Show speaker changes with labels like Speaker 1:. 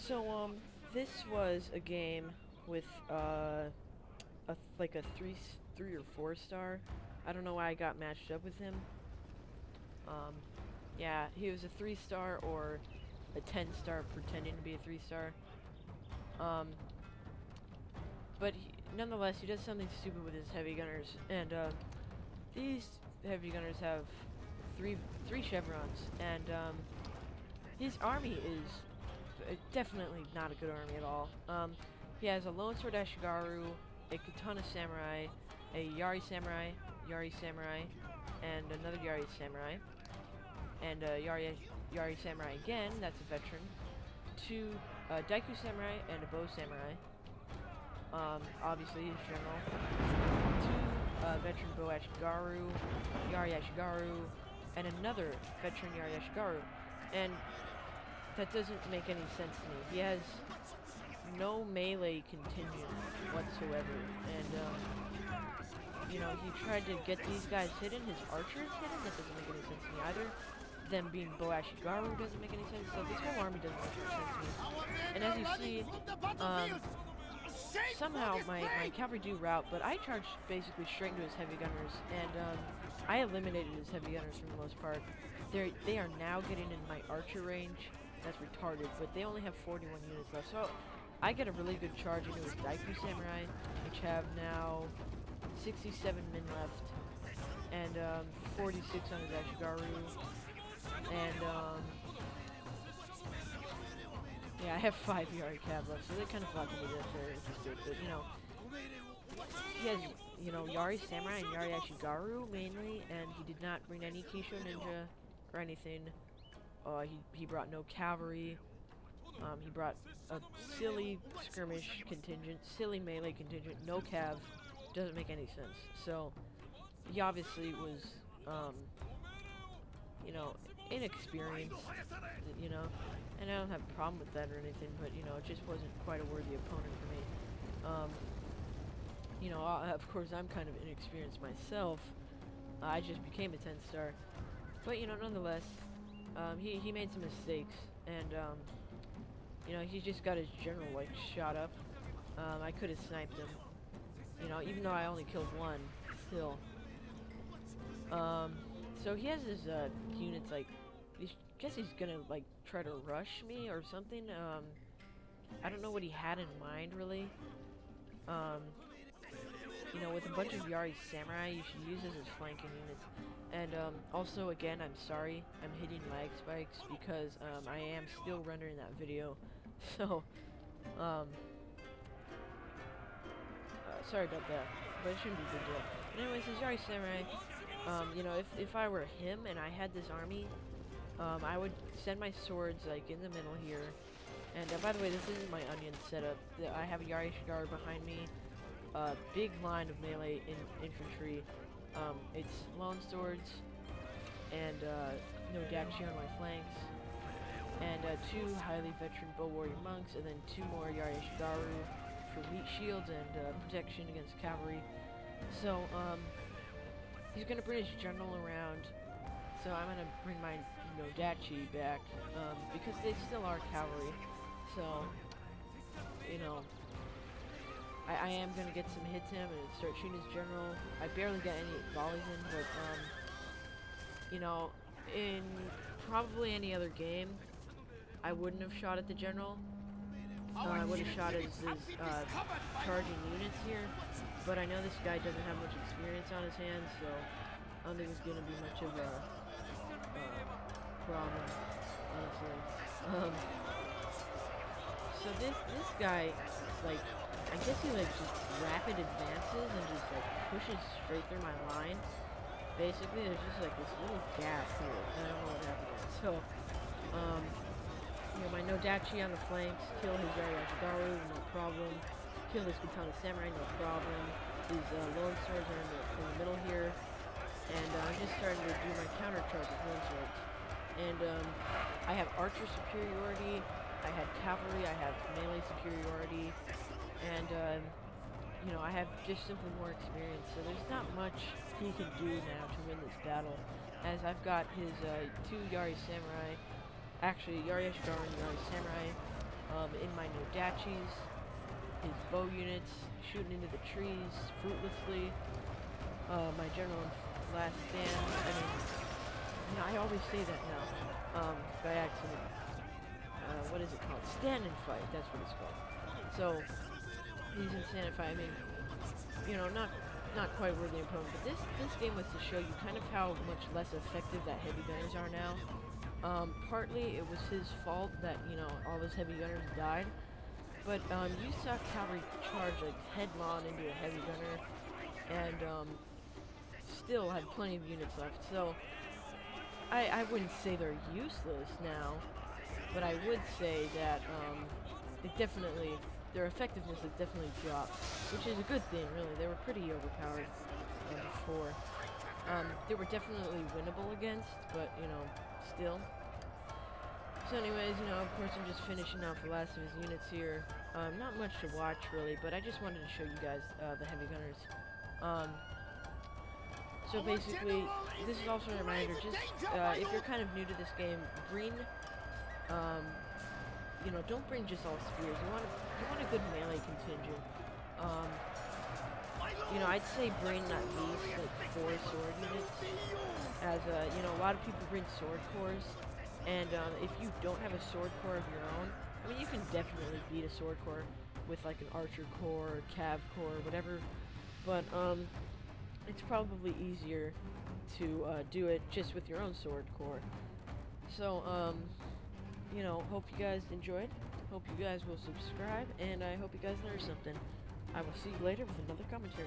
Speaker 1: So, this was a game with, like a three or four star. I don't know why I got matched up with him. Um, yeah, he was a 3-star or a 10-star pretending to be a 3-star. Um, but nonetheless, he does something stupid with his heavy gunners, and, these heavy gunners have three chevrons, and, his army is definitely not a good army at all. He has a Lone Sword Ashigaru, a Katana Samurai, a Yari Samurai, and another Yari Samurai, and a Yari Samurai again, that's a veteran, two Daiku Samurai, and a Bow Samurai. Obviously his general. Two veteran Bow Ashigaru, Yari Ashigaru, and another veteran Yari Ashigaru. And that doesn't make any sense to me. He has no melee contingent whatsoever, and you know, he tried to get these guys hidden, his archers hidden. That doesn't make any sense to me either. Them being Bow Ashigaru doesn't make any sense, so this whole army doesn't make any sense to me. And as you see, somehow my cavalry do rout, but I charged basically straight into his heavy gunners, and I eliminated his heavy gunners for the most part. They are now getting in my archer range. That's retarded, but they only have 41 units left, so I get a really good charge into his Daiku Samurai, which have now 67 men left, and 46 on his Ashigaru, and yeah, I have 5 Yari Cav left, so they kind of flock into this, very interested, but you know, he has, you know, Yari Samurai and Yari Ashigaru mainly, and he did not bring any Kisho Ninja or anything. He brought no cavalry. He brought a silly skirmish contingent, silly melee contingent, no cav. Doesn't make any sense. So, he obviously was, you know, inexperienced, you know, and I don't have a problem with that or anything, but, you know, it just wasn't quite a worthy opponent for me. You know, of course, I'm kind of inexperienced myself. I just became a 10-star. But, you know, nonetheless, he made some mistakes, and, you know, he just got his general, like, shot up. I could have sniped him, you know, even though I only killed one, still. So he has his, units, like, I guess he's gonna, like, try to rush me or something. I don't know what he had in mind, really. You know, with a bunch of Yari Samurai, you should use as his flanking units. And, also, again, I'm sorry, I'm hitting lag spikes because, I am still rendering that video. So, sorry about that, but it shouldn't be a big deal. But anyways, his Yari Samurai, you know, if I were him and I had this army, I would send my swords, like, in the middle here. And, by the way, this isn't my onion setup. I have a Yari Shigar behind me. Big line of melee infantry. It's long swords and no Dachi on my flanks, and 2 highly veteran bow warrior monks, and then 2 more Yari Shigaru for meat shields and protection against cavalry. So he's gonna bring his general around. So I'm gonna bring my Dachi back because they still are cavalry. So you know. I am going to get some hits in him and start shooting his general. I barely get any volleys in, but, you know, in probably any other game, I wouldn't have shot at the general. I would have shot at his charging units here, but I know this guy doesn't have much experience on his hands, so I don't think it's going to be much of a problem, honestly. So this guy, like, I guess he, like, just rapid advances and just, like, pushes straight through my line. Basically, there's just, like, this little gap here. I don't know what happened there. So, you know, my Nodachi on the flanks, kill his Yari Ashigaru, no problem. Kill his Katana Samurai, no problem. His Lone Swords are in the middle here. And I'm just starting to do my counter charge with Lone Swords. And, I have Archer superiority, I had Cavalry, I have Melee superiority. And, you know, I have just simply more experience, so there's not much he can do now to win this battle, as I've got his 2 Yari Samurai, actually Yari Ashigaru and Yari Samurai, in my Nodachis, his bow units, shooting into the trees fruitlessly, my general last stand. I mean, you know, I always say that now, by accident. What is it called? Stand and fight, that's what it's called. So, he's in stand and fight. I mean, you know, not quite worthy opponent, but this game was to show you kind of how much less effective that heavy gunners are now. Partly it was his fault that, you know, all those heavy gunners died, but you saw cavalry charge like headlong into a heavy gunner, and still had plenty of units left. So I wouldn't say they're useless now, but I would say that their effectiveness has definitely dropped, which is a good thing, really. They were pretty overpowered before. They were definitely winnable against, but, you know, still. So anyways, you know, of course I'm just finishing off the last of his units here. Not much to watch, really, but I just wanted to show you guys the heavy gunners. So basically, this is also a reminder, just if you're kind of new to this game, bring, you know, don't bring just all spears. You want a good melee contingent. You know, I'd say bring at least like 4 sword units. As you know, a lot of people bring sword cores, and if you don't have a sword core of your own, I mean, you can definitely beat a sword core with like an archer core, or cav core, whatever. But it's probably easier to do it just with your own sword core. So you know, hope you guys enjoyed. Hope you guys will subscribe, and I hope you guys learned something. I will see you later with another commentary.